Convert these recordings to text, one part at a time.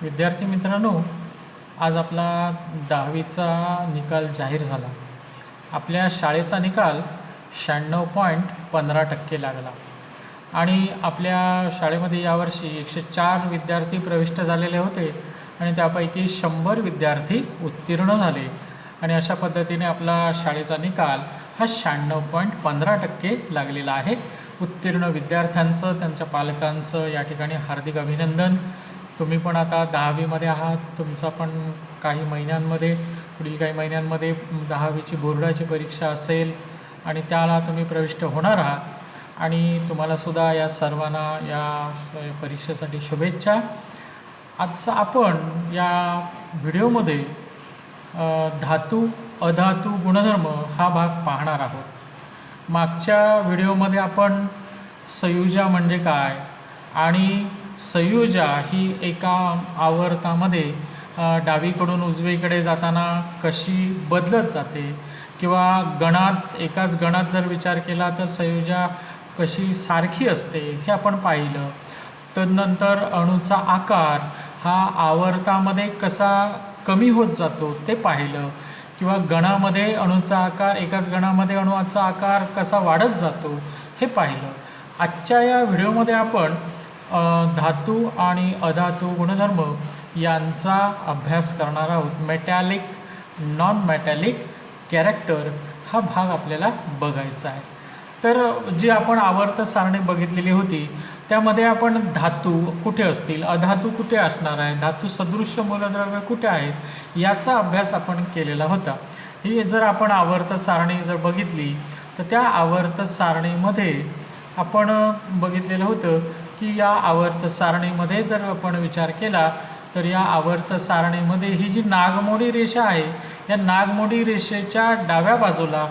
विद्यार्थी मित्रांनो, आज आपला 10वीचा निकाल जाहीर झाला. आपल्या शाळेचा निकाल 96.15% लागला आणि आपल्या शाळेमध्ये यावर्षी 104 विद्यार्थी प्रविष्ट झालेले होते आणि त्यापैकी 100 विद्यार्थी उत्तीर्ण झाले आणि अशा पद्धतीने आपला शाळेचा निकाल हा 96.15% लागलेला आहे. उत्तीर्ण विद्यार्थ्यांचं, त्यांच्या पालकांचं या ठिकाणी हार्दिक अभिनंदन. तुम्ही पण आता 10वीमध्ये आहात. तुमचा पण काही महिन्यांमध्ये, पुढील काही महिन्यांमध्ये 10वीची बोर्डाची परीक्षा असेल आणि त्याला तुम्ही प्रविष्ट होणार आहात आणि तुम्हालासुद्धा या सर्वांना या परीक्षेसाठी शुभेच्छा. आजचा आपण या व्हिडिओमध्ये धातू अधातू गुणधर्म हा भाग पाहणार आहोत. मागच्या व्हिडिओमध्ये आपण संयुजा म्हणजे काय आणि संयुजा ही एका आवर्तामध्ये डावीकडून उजवीकडे जाताना कशी बदलत जाते किंवा गणात एकाच गणात जर विचार केला तर संयुजा कशी सारखी असते हे आपण पाहिलं. तदनंतर अणूचा आकार हा आवर्तामध्ये कसा कमी होत जातो ते पाहिलं किंवा गणामध्ये अणूचा आकार, एकाच गणामध्ये अणूचा आकार कसा वाढत जातो हे पाहिलं. आजच्या या व्हिडिओमध्ये आपण धातू आणि अधातू गुणधर्म यांचा अभ्यास करणार आहोत. मेटॅलिक, नॉन मेटॅलिक कॅरेक्टर हा भाग आपल्याला बघायचा आहे. तर जी आपण आवर्त सारणी बघितलेली होती त्यामध्ये आपण धातू कुठे असतील, अधातू कुठे असणार आहे, धातू सदृश्य मूलद्रव्य कुठे आहेत याचा अभ्यास आपण केलेला होता. ही जर आपण आवर्त सारणी जर बघितली तर त्या आवर्त सारणीमध्ये आपण बघितलेलं होतं की या आवर्त सारणीमध्ये जर आपण विचार केला तर या आवर्त सारणीमध्ये ही जी नागमोडी रेषा आहे या नागमोडी रेषेच्या डाव्या बाजूला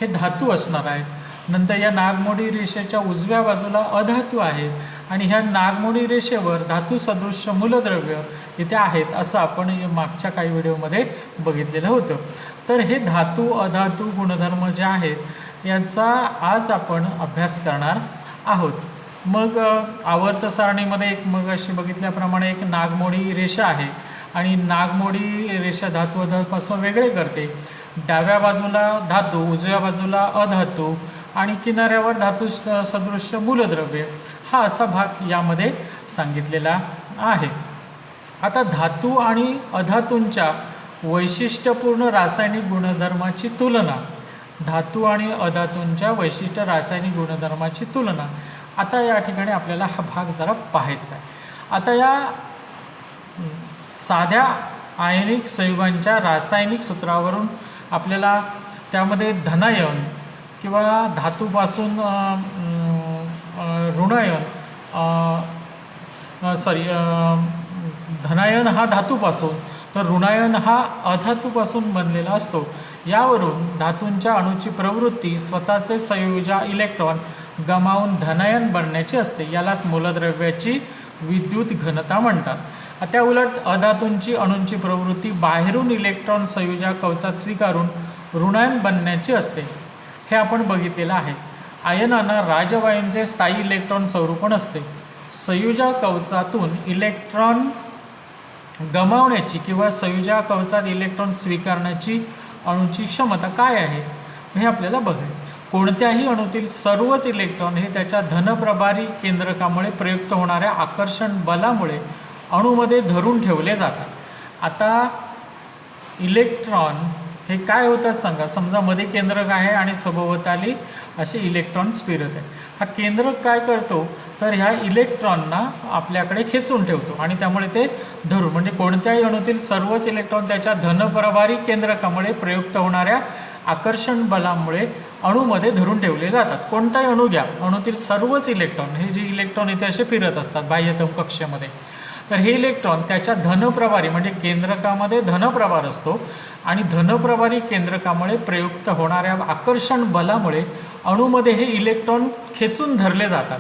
हे धातू असणार आहेत. नंतर या नागमोडी रेषेच्या उजव्या बाजूला अधातू आहेत आणि ह्या नागमोडी रेषेवर धातू सदृश्य मूलद्रव्य इथे आहेत असं आपण मागच्या काही व्हिडिओमध्ये बघितलेलं होतं. तर हे धातू अधातू गुणधर्म जे आहेत यांचा आज आपण अभ्यास करणार आहोत. मग आवर्त सारणीमध्ये मग अशी बघितल्याप्रमाणे एक नागमोडी रेषा आहे आणि नागमोडी रेषा धातू अधातूपासून वेगळे करते. डाव्या बाजूला धातू, उजव्या बाजूला अधातू आणि किनाऱ्यावर धातू सदृश्य मूलद्रव्य हा असा भाग यामध्ये सांगितलेला आहे. आता धातू आणि अधातूंच्या वैशिष्ट्यपूर्ण रासायनिक गुणधर्माची तुलना, धातू आणि अधातूंच्या वैशिष्ट्य रासायनिक गुणधर्माची तुलना, आता या ठिकाणी आपल्याला हा भाग जरा पाहायचा आहे. आता या साध्या आयनिक संयुगांच्या रासायनिक सूत्रावरून आपल्याला त्यामध्ये धनायन किंवा धातूपासून ऋणायन धनायन हा धातूपासून तर ऋणायन हा अधातूपासून बनलेला असतो. यावरून धातूंच्या अणूची प्रवृत्ती स्वतःचे संयोजा इलेक्ट्रॉन गमावून धनायन बनण्याची असते. यालाच मूलद्रव्याची विद्युत घनता म्हणतात. त्या उलट अधातूंची अणूंची प्रवृत्ती बाहेरून इलेक्ट्रॉन संयोजा कवचात स्वीकारून ऋणायन बनण्याची असते. हे आपण बघितलेलं आहे. आयनांना राजवायूंचे स्थायी इलेक्ट्रॉन स्वरूपण असते. संयोजा कवचातून इलेक्ट्रॉन गमावण्याची किंवा संयोजा कवचात इलेक्ट्रॉन स्वीकारण्याची अणूची क्षमता काय आहे हे आपल्याला बघायचं. कोणत्याही अणूतील सर्वच इलेक्ट्रॉन हे त्याच्या धनप्रभारी केंद्रकामुळे प्रयुक्त होणाऱ्या आकर्षण बलामुळे अणूमध्ये धरून ठेवले जातात. आता इलेक्ट्रॉन हे काय होतात सांगा. समजा मध्ये केंद्रक आहे आणि सभोवताली असे इलेक्ट्रॉन्स फिरत आहे. हा केंद्रक काय करतो तर ह्या इलेक्ट्रॉनना आपल्याकडे खेचून ठेवतो आणि त्यामुळे ते धरून, म्हणजे कोणत्याही अणूतील सर्वच इलेक्ट्रॉन त्याच्या धनप्रभारी केंद्रकामुळे प्रयुक्त होणाऱ्या आकर्षण बलामुळे अणूमध्ये धरून ठेवले जातात. कोणताही अणू घ्या, अणूतील सर्वच इलेक्ट्रॉन, हे जे इलेक्ट्रॉन इथे असे फिरत असतात बाह्यतम कक्षेमध्ये, तर हे इलेक्ट्रॉन त्याच्या धनप्रभारी म्हणजे केंद्रकामध्ये धनप्रभार असतो आणि धनप्रभारी केंद्रकामुळे प्रयुक्त होणाऱ्या आकर्षण बलामुळे अणूमध्ये हे इलेक्ट्रॉन खेचून धरले जातात.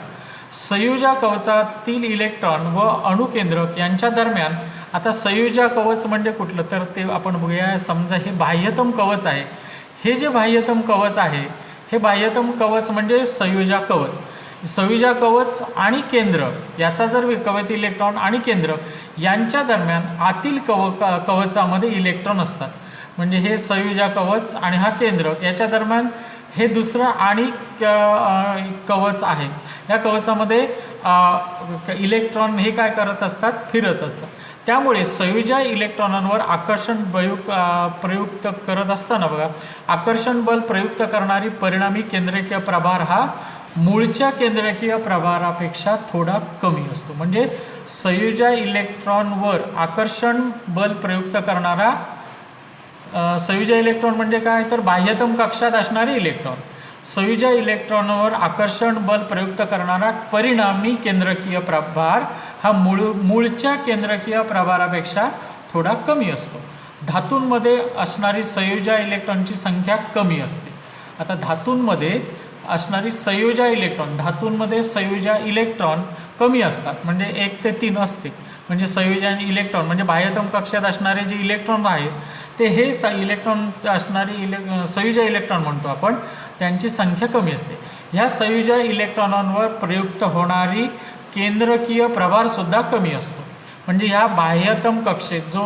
संयोजा कवचातील इलेक्ट्रॉन व अणुकेंद्रक यांच्या दरम्यान, आता संयोजा कवच म्हणजे कुठलं तर ते आपण बघूया. समजा हे बाह्यतम कवच आहे. हे जे बाह्यतम कवच आहे हे बाह्यतम कवच म्हणजे संयोजा कवच. संयुजा कवच आणि केंद्र याचा जर विखुरत इलेक्ट्रॉन आणि केंद्र यांच्या दरम्यान आतील कवचामध्ये इलेक्ट्रॉन असतात. म्हणजे हे संयुजा कवच आणि हा केंद्र याच्या दरम्यान हे दुसरं आणि कवच आहे. या कवचामध्ये इलेक्ट्रॉन हे काय करत असतात, फिरत असतात. त्यामुळे संयुजा इलेक्ट्रॉनांवर आकर्षण प्रयुक्त करत असताना बघा, आकर्षण बल प्रयुक्त करणारी परिणामी केंद्रकीय प्रभार हा मूळच्या केंद्रकीय प्रभारापेक्षा थोडा कमी असतो. म्हणजे संयुजा इलेक्ट्रॉनवर आकर्षण बल प्रयुक्त करणारा संयुजा इलेक्ट्रॉन म्हणजे काय, तर बाह्यतम कक्षात असणारे इलेक्ट्रॉन. संयुजा इलेक्ट्रॉनवर आकर्षण बल प्रयुक्त करणारा परिणामी केंद्रकीय प्रभार हा मूळच्या केंद्रकीय प्रभारापेक्षा थोडा कमी असतो. धातूंमध्ये असणारी संयुजा इलेक्ट्रॉनची संख्या कमी असते. आता धातूंमध्ये असणारी संयुजा इलेक्ट्रॉन, धातूंमध्ये संयुजा इलेक्ट्रॉन कमी असतात. म्हणजे 1 ते 3 असते. म्हणजे संयुजा इलेक्ट्रॉन म्हणजे बाह्यतम कक्षात असणारे जे इलेक्ट्रॉन आहेत ते हे इलेक्ट्रॉन असणारी संयुजा इलेक्ट्रॉन म्हणतो आपण, त्यांची संख्या कमी असते. ह्या संयुजा इलेक्ट्रॉनांवर प्रयुक्त होणारी केंद्रकीय प्रभारसुद्धा कमी असतो. म्हणजे ह्या बाह्यतम कक्षेत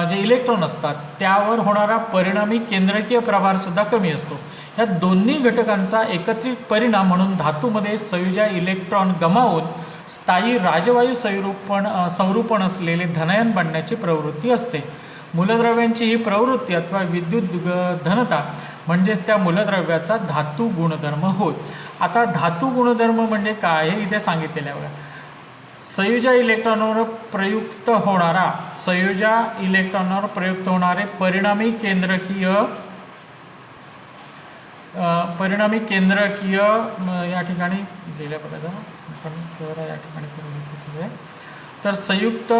जे इलेक्ट्रॉन असतात त्यावर होणारा परिणामी केंद्रकीय प्रभारसुद्धा कमी असतो. या दोन्ही घटकांचा एकत्रित परिणाम म्हणून धातूमध्ये संयुजा इलेक्ट्रॉन गमावून स्थायी राजवायू संरूपण असलेले धनायन बनण्याची प्रवृत्ती असते. मूलद्रव्यांची ही प्रवृत्ती अथवा विद्युत धनता म्हणजेच त्या मूलद्रव्याचा धातू गुणधर्म होय. आता धातू गुणधर्म म्हणजे काय हे इथे सांगितलेलं आहे बघा. संयुजा इलेक्ट्रॉनवर प्रयुक्त होणारे परिणामी केंद्रकीय या ठिकाणी दिल्या बघा आपण या ठिकाणी तर संयुक्त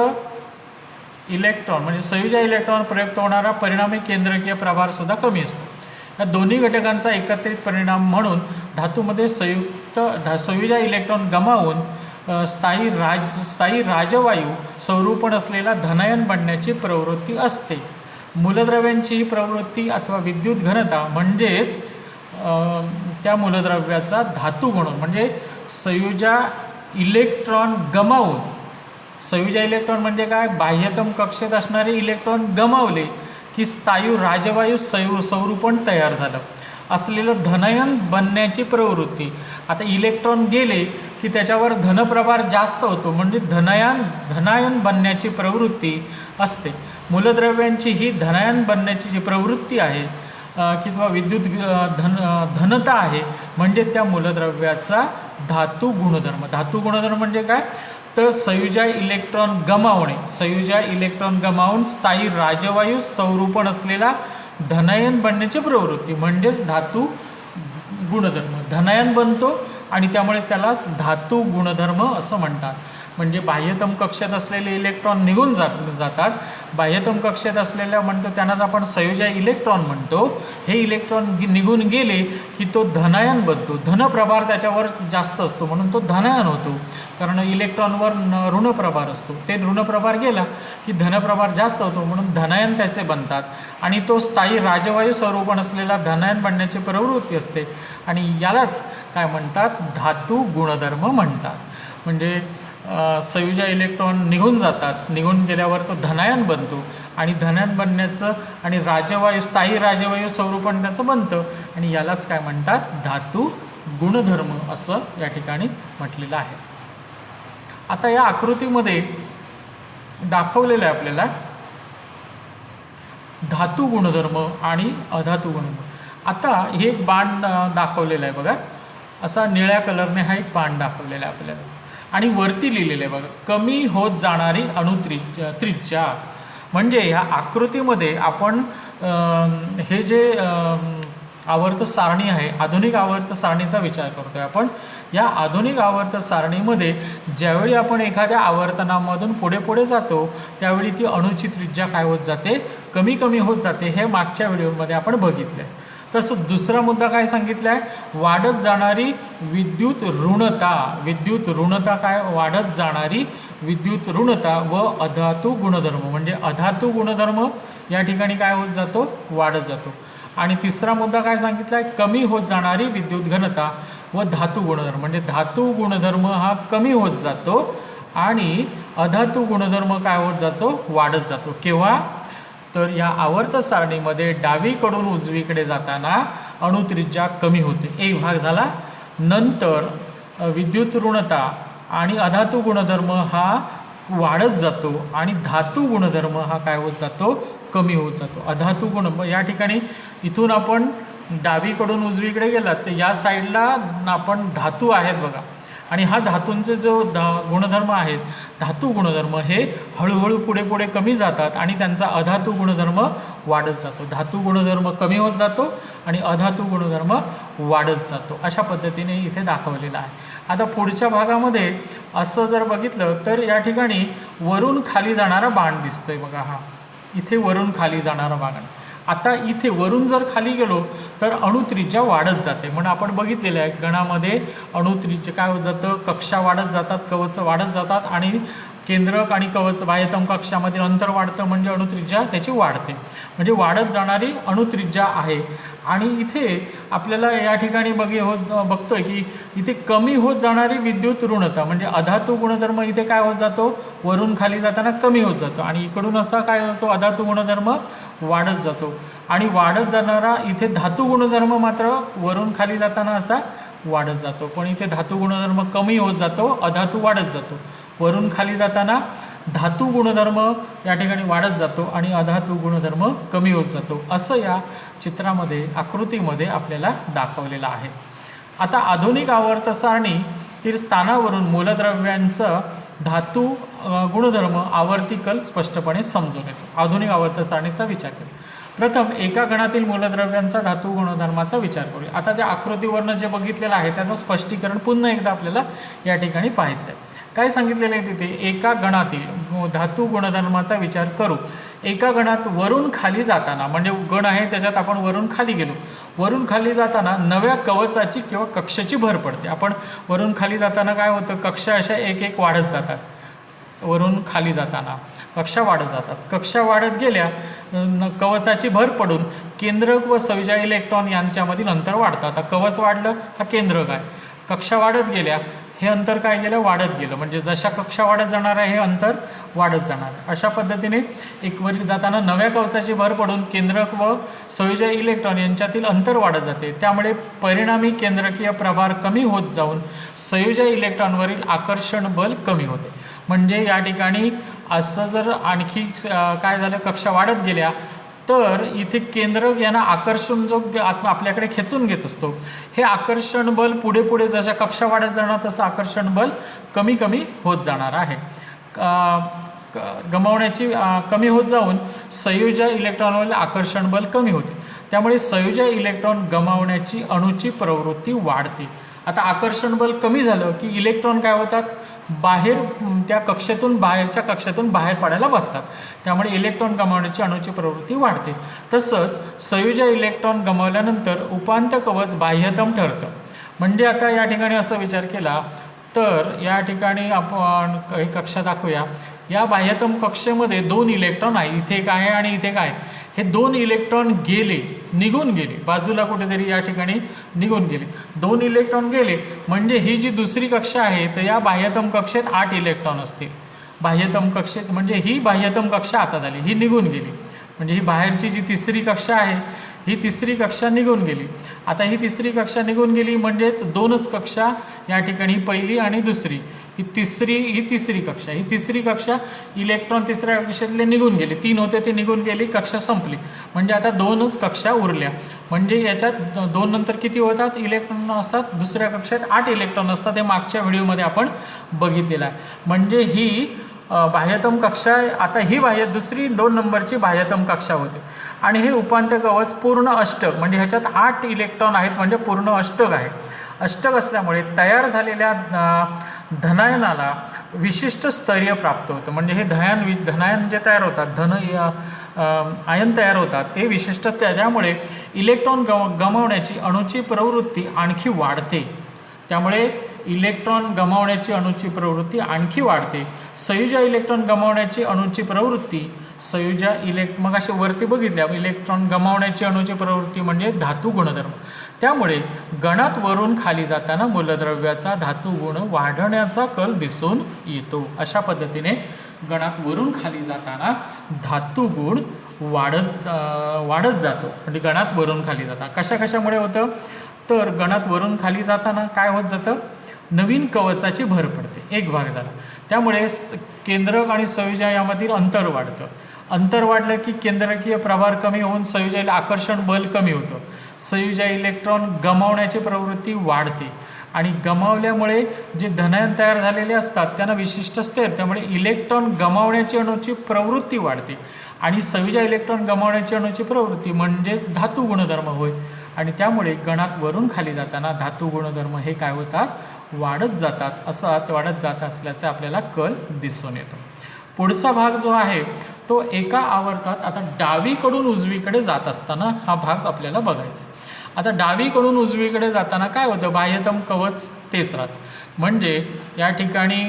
इलेक्ट्रॉन म्हणजे संयुजा इलेक्ट्रॉन प्रयुक्त होणारा परिणामी केंद्रकीय प्रभार सुद्धा कमी असतो. या दोन्ही घटकांचा एकत्रित परिणाम म्हणून धातूमध्ये संयुजा इलेक्ट्रॉन गमावून स्थायी राजवायू संरूपण असलेला धनायन बनण्याची प्रवृत्ती असते. मूलद्रव्यांची ही प्रवृत्ती अथवा विद्युत घनता म्हणजेच त्या मूलद्रव्याचा धातू गुण म्हणजे संयुजा इलेक्ट्रॉन गमावून, संयुजा इलेक्ट्रॉन म्हणजे काय, बाह्यतम कक्षेत असणारे इलेक्ट्रॉन गमावले की स्थायू राजवायू संरूपण तयार झालं असलेलं धनायन बनण्याची प्रवृत्ती. आता इलेक्ट्रॉन गेले की त्याच्यावर धनप्रभार जास्त होतो म्हणजे धनायन बनण्याची प्रवृत्ती असते. मूलद्रव्यांची ही धनायन बनण्याची जी प्रवृत्ती आहे किंवा विद्युत धनता आहे म्हणजे त्या मूलद्रव्याचा धातू गुणधर्म. धातू गुणधर्म म्हणजे काय, तर संयुजा इलेक्ट्रॉन गमावून स्थायी राजवायू संरूपण असलेला धनायन बनण्याची प्रवृत्ती म्हणजेच धातू गुणधर्म. धनायन बनतो आणि त्यामुळे त्यालाच धातू गुणधर्म असं म्हणतात. म्हणजे बाह्यतम कक्षेत असलेले इलेक्ट्रॉन निघून जातात. बाह्यतम कक्षेत असलेल्या म्हणतो त्यांनाच आपण संयुजा इलेक्ट्रॉन म्हणतो. हे इलेक्ट्रॉन निघून गेले की तो धनायन बनतो. धनप्रभार त्याच्यावर जास्त असतो म्हणून तो धनायन होतो. कारण इलेक्ट्रॉनवर ऋणप्रभार असतो. ते ऋणप्रभार गेला की धनप्रभार जास्त होतो म्हणून धनायन त्याचे बनतात आणि तो स्थायी राजवायू स्वरूपण असलेला धनायन बनण्याची प्रवृत्ती असते आणि यालाच काय म्हणतात, धातू गुणधर्म म्हणतात. म्हणजे संयुजा इलेक्ट्रॉन निघून जातात, निघून गेल्यावर तो धनायन बनतो आणि धनायन बनण्याचं आणि स्थायी राजवायू स्वरूपण त्याचं बनतं आणि यालाच काय म्हणतात, धातू गुणधर्म असं या ठिकाणी म्हटलेलं आहे. आता या आकृतीमध्ये दाखवलेलं आहे आपल्याला धातू गुणधर्म आणि अधातू गुणधर्म. आता हे एक बाण दाखवलेलं आहे बघा, असा निळ्या कलरने हा एक बाण दाखवलेला आहे आपल्याला आणि वरती लिहिलेलं आहे बघा, कमी होत जाणारी त्रिज्या. म्हणजे ह्या आकृतीमध्ये आपण हे जे आवर्त सारणी आहे, आधुनिक आवर्त सारणीचा विचार करतोय आपण. या आधुनिक आवर्त सारणीमध्ये ज्यावेळी आपण एखाद्या आवर्तनामधून पुढे पुढे जातो त्यावेळी ती अणूची त्रिज्या काय होत जाते, कमी कमी होत जाते. हे मागच्या व्हिडिओमध्ये आपण बघितलं आहे. तसं दुसरा मुद्दा काय सांगितला आहे, वाढत जाणारी विद्युत ऋणता काय, वाढत जाणारी विद्युत ऋणता व अधातू गुणधर्म. म्हणजे अधातू गुणधर्म या ठिकाणी काय होत जातो, वाढत जातो. आणि तिसरा मुद्दा काय सांगितला आहे, कमी होत जाणारी विद्युत घनता व धातू गुणधर्म, म्हणजे धातू गुणधर्म हा कमी होत जातो आणि अधातू गुणधर्म काय होत जातो, वाढत जातो. केव्हा, तर या आवर्त सारणीमध्ये डावीकडून उजवीकडे जाताना अणुत्रिज्या कमी होते, एक भाग झाला. नंतर विद्युत ऋणता आणि अधातू गुणधर्म हा वाढत जातो आणि धातू गुणधर्म हा काय होत जातो, कमी होत जातो. अधातू गुण या ठिकाणी इथून आपण डावीकडून उजवीकडे गेलात तर या साईडला आपण धातू आहेत बघा, आणि हा धातूंचे जो गुणधर्म आहेत, धातू गुणधर्म हे हळूहळू पुढे पुढे कमी जातात आणि त्यांचा अधातू गुणधर्म वाढत जातो. धातू गुणधर्म कमी होत जातो आणि अधातू गुणधर्म वाढत जातो. अशा पद्धतीने इथे दाखवलेलं आहे. आता पुढच्या भागामध्ये असं जर बघितलं तर या ठिकाणी वरून खाली जाणारा बाण दिसतोय बघा, हा इथे वरून खाली जाणारा बाण. आता इथे वरून जर खाली गेलो तर अणुत्रिज्या वाढत जाते. म्हणून आपण बघितलेलं आहे गणामध्ये अणुत्रिज्या काय होत जातं, कक्षा वाढत जातात, कवच वाढत जातात आणि केंद्रक आणि कवच बाह्यतम कक्षामधील अंतर वाढतं म्हणजे अणुत्रिज्या त्याची वाढते, म्हणजे वाढत जाणारी अणुत्रिज्या आहे. आणि इथे आपल्याला या ठिकाणी बघतोय की इथे कमी होत जाणारी विद्युत ऋणता म्हणजे अधातू गुणधर्म इथे काय होत जातो, वरून खाली जाताना कमी होत जातो आणि इकडून असा काय होतो, अधातू गुणधर्म वाढत जातो. आणि वाढत जाणारा इथे धातू गुणधर्म मात्र वरून खाली जाताना असा वाढत जातो, पण इथे धातू गुणधर्म कमी होत जातो, अधातू वाढत जातो. वरून खाली जाताना धातू गुणधर्म या ठिकाणी वाढत जातो आणि अधातू गुणधर्म कमी होत जातो, असं या चित्रामध्ये आकृतीमध्ये आपल्याला दाखवलेलं आहे. आता आधुनिक आवर्त सारणीतील स्थानावरून मूलद्रव्यांचं धातू गुणधर्म आवर्ती कल स्पष्टपणे समजून येतो. आधुनिक आवर्त सारणीचा विचार करू. प्रथम एका गणातील मूलद्रव्यांचा धातू गुणधर्माचा विचार करूया. आता त्या आकृतीवरनं जे बघितलेलं आहे त्याचं स्पष्टीकरण पुन्हा एकदा आपल्याला या ठिकाणी पाहायचं आहे. काय सांगितलेलं आहे तिथे, एका गणातील धातू गुणधर्माचा विचार करू. एका गणात वरून खाली जाताना म्हणजे गण आहे त्याच्यात आपण वरून खाली गेलो, वरून खाली जाताना नव्या कवचाची किंवा कक्षाची भर पडते. आपण वरून खाली जाताना काय होतं, कक्षा अशा एक एक वाढत जातात. वरून खाली जाताना कक्षा वाढत जातात, कक्षा वाढत गेल्या कवचाची भर पडून केंद्रक व संयोजक इलेक्ट्रॉन यांच्यामधील अंतर वाढतं. आता कवच वाढलं, हा केंद्रक आहे, कक्षा वाढत गेल्या, हे अंतर काय गेलं, वाढत गेलं. म्हणजे जशा कक्षा वाढत जाणार आहे हे अंतर वाढत जाणार. अशा पद्धतीने एक वरी जाताना नव्या कवचाची भर पडून केंद्रक व संयोजक इलेक्ट्रॉन यांच्यातील अंतर वाढत जाते. त्यामुळे परिणामी केंद्रकीय प्रभार कमी होत जाऊन संयोजक इलेक्ट्रॉनवरील आकर्षण बल कमी होते. म्हणजे या ठिकाणी असं जर आणखी काय झालं, कक्षा वाढत गेल्या तर इथे केंद्रक यांना आकर्षण जो आपल्याकडे खेचून घेत असतो, हे आकर्षण बल पुढे पुढे जशा कक्षा वाढत जाणार तसं आकर्षण बल कमी कमी होत जाणार आहे. गमावण्याची कमी होत जाऊन संयोजक इलेक्ट्रॉनवरील आकर्षण बल कमी होते. त्यामुळे संयोजक इलेक्ट्रॉन गमावण्याची अणूची प्रवृत्ती वाढते. आता आकर्षण बल कमी झालं की इलेक्ट्रॉन काय होतात, बाहेर त्या कक्षेतून बाहेरच्या कक्षेतून बाहेर पडायला बघतात. त्यामुळे इलेक्ट्रॉन गमावण्याची अणूची प्रवृत्ती वाढते. तसंच संयोजक इलेक्ट्रॉन गमावल्यानंतर उपांत्य कवच बाह्यतम ठरतं. म्हणजे आता या ठिकाणी असा विचार केला तर या ठिकाणी आपण काही कक्षा दाखवूया. या बाह्यतम कक्षेमध्ये 2 इलेक्ट्रॉन आहे, इथे एक आहे आणि इथे काय, हे 2 इलेक्ट्रॉन निघून गेले बाजूला कुठेतरी या ठिकाणी निघून गेले. 2 इलेक्ट्रॉन गेले म्हणजे ही जी दुसरी कक्षा आहे तर या बाह्यतम कक्षेत 8 इलेक्ट्रॉन असतील. बाह्यतम कक्षेत म्हणजे ही बाह्यतम कक्षा आता झाली, ही निघून गेली. म्हणजे ही बाहेरची जी तिसरी कक्षा आहे ही तिसरी कक्षा निघून गेली. आता ही तिसरी कक्षा निघून गेली म्हणजेच 2च कक्षा या ठिकाणी, पहिली आणि दुसरी. ही तिसरी कक्षा, ही तिसरी कक्षा इलेक्ट्रॉन तिसऱ्या कक्षेतले निघून गेले. 3 होते ते निघून गेली, कक्षा संपली. म्हणजे आता 2च कक्षा उरल्या. म्हणजे याच्यात 2 नंतर किती होतात इलेक्ट्रॉन असतात, दुसऱ्या कक्षेत 8 इलेक्ट्रॉन असतात. हे मागच्या व्हिडिओमध्ये आपण बघितलेलं आहे. म्हणजे ही बाह्यतम कक्षा, आता ही दुसरी 2 नंबरची बाह्यतम कक्षा होते. आणि हे उपांत्य कवच पूर्ण अष्टक म्हणजे ह्याच्यात 8 इलेक्ट्रॉन आहेत म्हणजे पूर्ण अष्टक आहे. अष्टक असल्यामुळे तयार झालेल्या धनायनाला विशिष्ट स्तरीय प्राप्त होतं. म्हणजे हे धनायन जे तयार होतात, आयन तयार होतात ते विशिष्ट, त्याच्यामुळे इलेक्ट्रॉन गमावण्याची अणूची प्रवृत्ती आणखी वाढते. त्यामुळे इलेक्ट्रॉन गमावण्याची अणूची प्रवृत्ती आणखी वाढते. संयोजक इलेक्ट्रॉन गमावण्याची अणूची प्रवृत्ती मग असे वरती बघितल्या, इलेक्ट्रॉन गमावण्याची अणूची प्रवृत्ती म्हणजे धातू गुणधर्म. त्यामुळे गणात वरून खाली जाताना मूलद्रव्याचा धातू गुण वाढण्याचा कल दिसून येतो. अशा पद्धतीने गणात वरून खाली जाताना धातू गुण वाढत जातो. म्हणजे गणात वरून खाली जाता कशामुळे होतं तर गणात वरून खाली जाताना काय होत जातं, नवीन कवचाची भर पडते, एक भाग झाला. त्यामुळे केंद्रक आणि संयोजन यामधील अंतर वाढतं. अंतर वाढलं की केंद्रकीय प्रभार कमी होऊन संयोजनाला आकर्षण बल कमी होतं. संयोजन इलेक्ट्रॉन गमावण्याची प्रवृत्ती वाढते आणि गमावल्यामुळे जे धनायन तयार झालेले असतात त्यांना विशिष्ट असते, त्यामुळे इलेक्ट्रॉन गमावण्याची अणूची प्रवृत्ती वाढते आणि संयोजन इलेक्ट्रॉन गमावण्याची अणूची प्रवृत्ती म्हणजेच धातू गुणधर्म होय. आणि त्यामुळे गणात वरून खाली जाताना धातू गुणधर्म हे काय होतात, वाढत जातात. असं वाढत जात असल्याचा आपल्याला कल दिसून येतो. पुढचा भाग जो आहे तो एका आवर्तात आता डावीकडून उजवीकडे जात असताना हा भाग आपल्याला बघायचा. आता डावीकडून उजवीकडे जाताना काय होतं, बाह्यतम कवच तेच राहतं. म्हणजे या ठिकाणी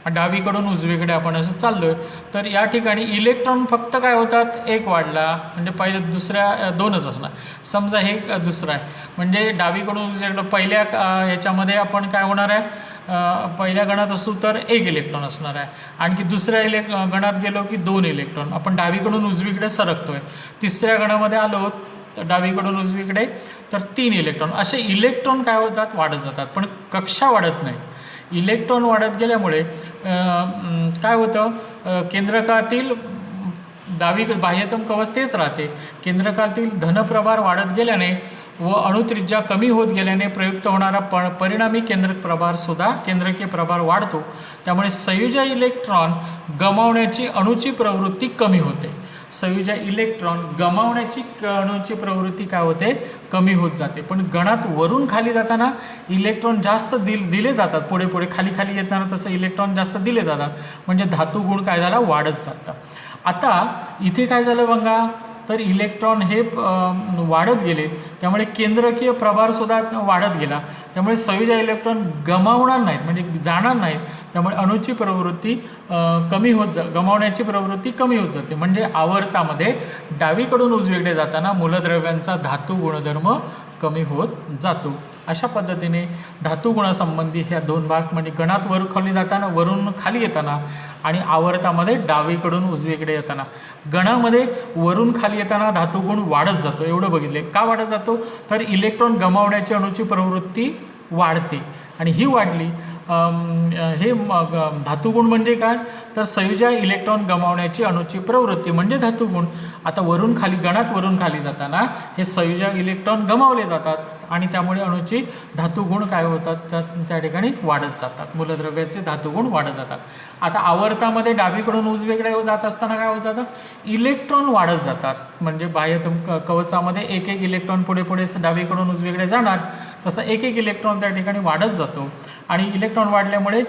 डावीकडून उजवीकडे आपण असं चाललोय तर या ठिकाणी इलेक्ट्रॉन फक्त काय होतात, एक वाढला म्हणजे पहिले दुसऱ्या दोनच असणार. समजा हे दुसरं आहे म्हणजे डावीकडून उजवीकडे पहिल्या ह्याच्यामध्ये आपण काय होणार आहे, पहिल्या गणात असू तर एक इलेक्ट्रॉन असणार आहे. आणखी दुसऱ्या गणात गेलो की 2 इलेक्ट्रॉन. आपण डावीकडून उजवीकडे सरकतोय. तिसऱ्या गणामध्ये आलो डावीकडून उजवीकडे तर 3 इलेक्ट्रॉन. असे इलेक्ट्रॉन काय होतात, वाढत जातात, पण कक्षा वाढत नाही. इलेक्ट्रॉन वाढत गेल्यामुळे काय होतं, केंद्रकातील बाह्यतम कवच तेच राहते. केंद्रकातील धनप्रभार वाढत गेल्याने व अणुत्रिज्या कमी होत गेल्याने प्रयुक्त होणारा परिणामी केंद्रकीय प्रभार वाढतो. त्यामुळे संयोजन इलेक्ट्रॉन गमावण्याची अणूची प्रवृत्ती कमी होते. संयोजन इलेक्ट्रॉन गमावण्याची अणूची प्रवृत्ती काय होते, कमी होत जाते. पण गणात वरून खाली जाताना इलेक्ट्रॉन जास्त दिले जातात. पुढे खाली येताना तसं इलेक्ट्रॉन जास्त दिले जातात. म्हणजे धातू गुण काय झाला, वाढत जातात. आता इथे काय झालं बघा, तर इलेक्ट्रॉन हे वाढत गेले त्यामुळे केंद्रकीय प्रभारसुद्धा वाढत गेला. त्यामुळे संयोजन इलेक्ट्रॉन गमावणार नाहीत म्हणजे जाणार नाहीत. त्यामुळे अणूची प्रवृत्ती गमावण्याची प्रवृत्ती कमी होत जाते. म्हणजे आवर्तामध्ये डावीकडून उजवीकडे जाताना मूलद्रव्यांचा धातू गुणधर्म कमी होत जातो. अशा पद्धतीने धातू गुणासंबंधी ह्या 2 भाग म्हणजे गणात वरून खाली येताना आणि आवर्तामध्ये डावीकडून उजवीकडे येताना. गणामध्ये वरून खाली येताना धातू गुण वाढत जातो, एवढं बघितले. का वाढत जातो तर इलेक्ट्रॉन गमावण्याची अणूची प्रवृत्ती वाढते आणि ही वाढली. हे धातुगुण म्हणजे काय तर संयोजन इलेक्ट्रॉन गमावण्याची अणूची प्रवृत्ती म्हणजे धातुगुण. आता गणात वरून खाली जाताना हे संयोजन इलेक्ट्रॉन गमावले जातात आणि त्यामुळे अणूची धातुगुण काय होतात, त्या ठिकाणी वाढत जातात. मूलद्रव्याचे धातुगुण वाढत जातात. आता आवर्तामध्ये डावीकडून उजवीकडे जात असताना काय होत जातं, इलेक्ट्रॉन वाढत जातात. म्हणजे बाह्यतम कवचामध्ये एक इलेक्ट्रॉन पुढे डावीकडून उजवीकडे जाणार, तसं एक इलेक्ट्रॉन त्या ठिकाणी वाढत जातो. आणि इलेक्ट्रॉन वाढल्यामुळे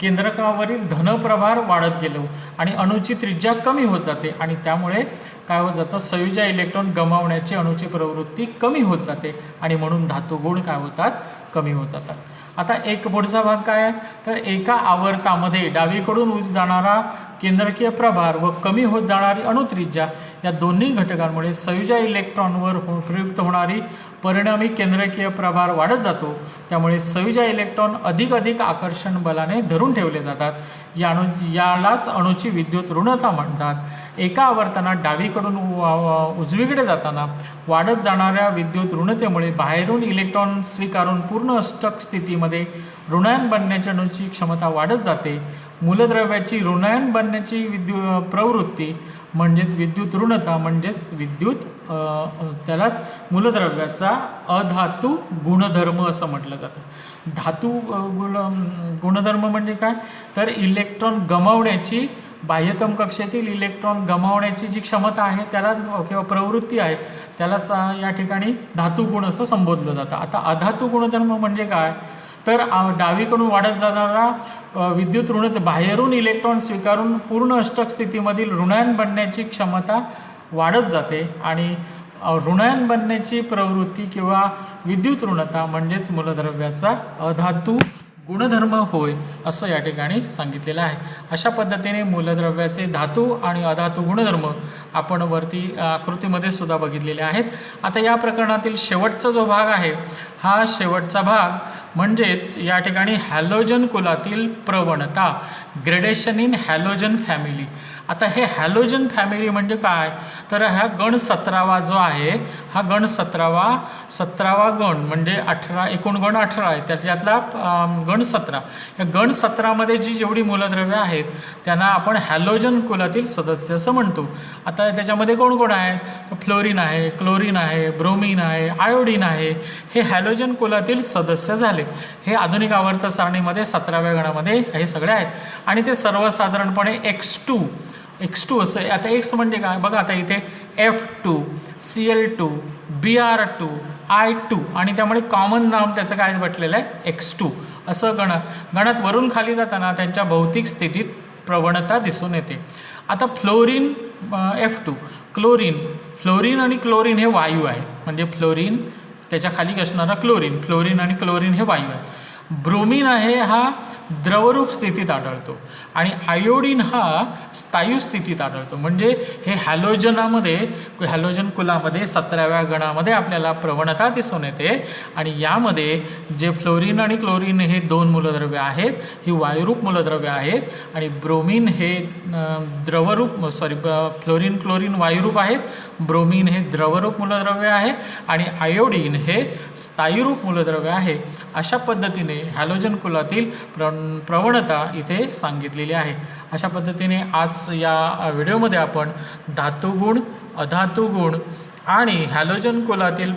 केंद्रकावरील धनप्रभार वाढत गेलो आणि अणूची त्रिज्या कमी होत जाते आणि त्यामुळे काय होत जातं, संयोजन इलेक्ट्रॉन गमावण्याची अणूची प्रवृत्ती कमी होत जाते आणि म्हणून धातुगुण काय होतात, कमी होत जातात. आता एक पुढचा भाग काय आहे तर एका आवर्तामध्ये डावीकडून जाणारा केंद्रकीय प्रभार व कमी होत जाणारी अणुत्रिज्या या दोन्ही घटकांमुळे संयोजन इलेक्ट्रॉनवर प्रयुक्त होणारी परिणामी केंद्रकीय प्रभार वाढत जातो. त्यामुळे संयोजन इलेक्ट्रॉन अधिक आकर्षण बलाने धरून ठेवले जातात. यालाच अणूची विद्युत ऋणता म्हणतात. एका आवर्तनात डावीकडून उजवीकडे जाताना वाढत जाणाऱ्या विद्युत ऋणतेमुळे बाहेरून इलेक्ट्रॉन स्वीकारून पूर्ण अष्टक स्थितीमध्ये ऋणायन बनण्याची अणूची क्षमता वाढत जाते. मूलद्रव्याची ऋणायन बनण्याची प्रवृत्ती म्हणजेच विद्युत ऋणता म्हणजेच त्यालाच मूलद्रव्याचा अधातू गुणधर्म असं म्हटलं जातं. धातू गुणधर्म म्हणजे काय तर इलेक्ट्रॉन गमावण्याची बाह्यतम कक्षेतील इलेक्ट्रॉन गमावण्याची जी क्षमता आहे त्यालाच किंवा प्रवृत्ती आहे त्यालाच या ठिकाणी धातू गुण असं संबोधलं जातं. आता अधातू गुणधर्म म्हणजे काय तर डावीकडून वाढत जाणारा विद्युत ऋण बाहेरून इलेक्ट्रॉन स्वीकारून पूर्ण अष्टक स्थितीमधील ऋणायन बनण्याची क्षमता वाढत जाते आणि ऋणायन बनण्याची प्रवृत्ती किंवा विद्युत ऋणता म्हणजेच मूलद्रव्याचा अधातू गुणधर्म होय असं या ठिकाणी सांगितलेलं आहे. अशा पद्धतीने मूलद्रव्याचे धातू आणि अधातू गुणधर्म आपण वरती आकृतीमध्ये सुद्धा बघितलेले आहेत. आता या प्रकरणातील शेवटचा जो भाग आहे हा शेवटचा भाग म्हणजेच या ठिकाणी हॅलोजन कुलातील प्रवणता, ग्रेडेशन इन हॅलोजन फॅमिली. आता हे हॅलोजन फॅमिली म्हणजे काय, तर हा गण 17वा जो आहे हा गण 17वा गण म्हणजे 18 एकूण गण 18 आहे त्याच्यातला गण 17. या गण 17मध्ये जी जेवढी मूलद्रव्ये आहेत त्यांना आपण हॅलोजन कुलातील सदस्य असं म्हणतो. आता त्याच्यामध्ये कोण कोण आहेत, फ्लोरीन आहे, क्लोरीन आहे, ब्रोमीन आहे, आयोडीन आहे. हे हॅलोजन कुलातील सदस्य झाले. हे आधुनिक आवर्त सारणीमध्ये 17व्या गणामध्ये हे सगळे आहेत आणि ते सर्वसाधारणपणे X2 असं. आता X म्हणजे काय बघा, आता इथे F2, Cl2, Br2, I2 आणि त्यामुळे कॉमन नाम त्याचं काय म्हटलेलं आहे X2 असं गणात वरून खाली जाताना त्यांच्या भौतिक स्थितीत प्रवणता दिसून येते. आता फ्लोरीन F2, फ्लोरीन आणि क्लोरीन हे वायू आहे म्हणजे फ्लोरीन त्याच्या खाली असणारा फ्लोरीन आणि क्लोरीन हे वायू आहे. ब्रोमीन आहे हा द्रवरूप स्थितीत आढळतो आणि आयोडीन हा स्थायू स्थितीत आढळतो. म्हणजे हे हॅलोजन कुलामध्ये 17व्या गणामध्ये आपल्याला प्रवणता दिसून येते आणि यामध्ये जे फ्लोरीन आणि क्लोरीन हे 2 मूलद्रव्य आहेत ही वायुरूप मूलद्रव्य आहेत आणि ब्रोमीन हे फ्लोरीन क्लोरीन वायुरूप आहेत, ब्रोमीन हे द्रवरूप मूलद्रव्य आहे आणि आयोडीन हे स्थायीरूप मूलद्रव्य आहे. अशा पद्धतीने हॅलोजन कुलातील प्रवणता इथे सांगितलेली आहे. अशा पद्धतीने आज या व्हिडिओमध्ये आपण धातुगुण, अधातुगुण आणि हॅलोजन कुलातील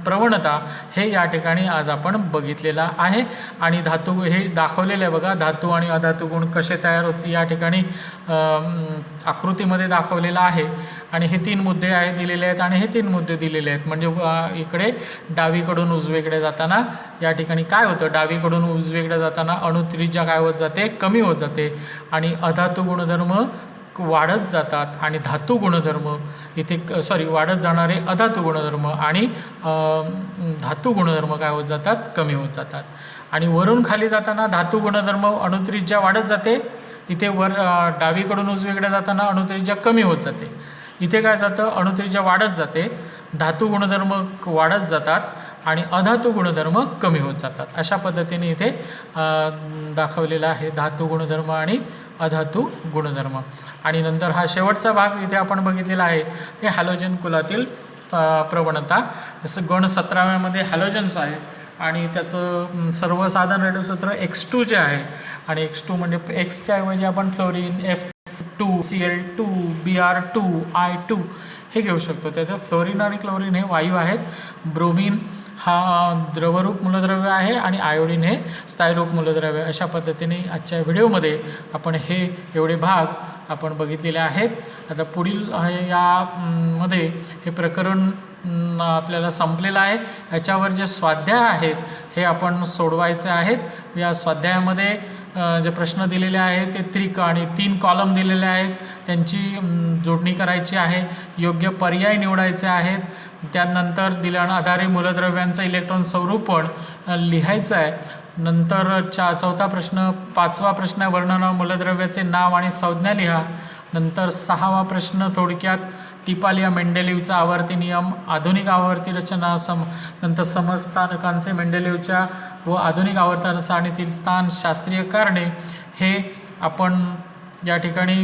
प्रवणता हे या ठिकाणी आज आपण बघितलेला आहे. आणि धातू हे दाखवलेलं आहे बघा, धातू आणि अधातू गुण कसे तयार होते या ठिकाणी आकृतीमध्ये दाखवलेलं आहे. आणि हे 3 मुद्दे दिलेले आहेत आणि हे 3 मुद्दे दिलेले आहेत. म्हणजे इकडे डावीकडून उजवीकडे जाताना या ठिकाणी काय होतं, डावीकडून उजवीकडे जाताना अणुत्रिज्या काय होत जाते, कमी होत जाते आणि अधातू गुणधर्म वाढत जातात आणि धातू गुणधर्म इथे वाढत जाणारे अधातू गुणधर्म आणि धातू गुणधर्म काय होत जातात, कमी होत जातात. आणि वरून खाली जाताना धातू गुणधर्म अणुत्रिज्या वाढत जाते, इथे डावीकडून उजवीकडे जाताना अणुत्रिज्या कमी होत जाते. इथे काय जातं, अणुत्रिज्या वाढत जाते, धातू गुणधर्म वाढत जातात आणि अधातू गुणधर्म कमी होत जातात. अशा पद्धतीने इथे दाखवलेला आहे धातू गुणधर्म आणि अधातू गुणधर्म. आणि नंतर हा शेवटचा भाग इथे आपण बघितलेला आहे ते हॅलोजन कुलातील प्रवणता. जसं गण 17व्यामध्ये हॅलोजन्स आहे आणि त्याचं सर्वसाधारण रेडसूत्र X2 जे आहे आणि X2 म्हणजे Xच्या ऐवजी आपण fluorine F2, Cl2, Br2, I2 हे घेऊ शकतो. त्याच्यात फ्लोरीन आणि क्लोरीन हे वायू आहेत, ब्रोमीन हा द्रवरूप मूलद्रव्य आहे आणि आयोडीन हे स्थायीरूप मूलद्रव्य. अशा पद्धतीने आजच्या व्हिडिओमध्ये आपण हे एवढे भाग आपण बघितलेले आहेत. आता पुढील यामध्ये हे प्रकरण आपल्याला संपलेलं आहे. याच्यावर जे स्वाध्याय आहेत हे आपण सोडवायचे आहेत. या स्वाध्यायामध्ये जे प्रश्न दिलेले आहेत ते त्रिक आणि 3 कॉलम दिलेले आहेत, त्यांची जोडणी करायची आहे, योग्य पर्याय निवडायचे आहेत. त्यानंतर दिलेल्या आधारे मूलद्रव्यांचं इलेक्ट्रॉन स्वरूपण लिहायचं आहे. नंतर चौथा प्रश्न, 5वा प्रश्न वर्णन मूलद्रव्याचे नाव आणि संज्ञा लिहा. नंतर 6वा प्रश्न थोडक्यात टिपालिया मेंडेलिव्हचा आवर्ती नियम, आधुनिक आवर्ती रचना, नंतर समस्थानकांचे मेंडेलिव्हच्या व आधुनिक आवर्त सारणीतील स्थान, शास्त्रीय कारणे हे आपण या ठिकाणी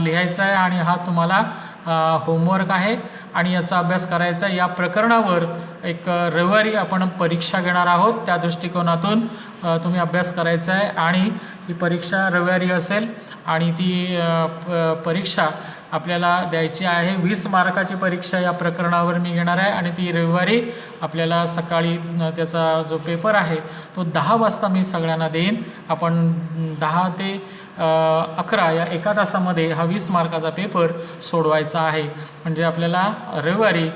लिहायचं आहे आणि हा तुम्हाला होमवर्क आहे आणि याचा अभ्यास करायचा आहे. या प्रकरणावर एक रविवारी आपण परीक्षा घेणार आहोत, त्या दृष्टिकोनातून तुम्ही अभ्यास करायचा आहे आणि ही परीक्षा रविवारी असेल आणि ती परीक्षा आपल्याला द्यायची आहे. 20 मार्काची परीक्षा या प्रकरणावर मी घेणार आहे आणि ती रविवारी आपल्याला सकाळी त्याचा जो पेपर आहे तो 10 वाजता मी सगळ्यांना देईन. आपण 10 ते 11 या 1 तासामध्ये हा 20 मार्काचा पेपर सोडवायचा आहे. म्हणजे आपल्याला रविवारी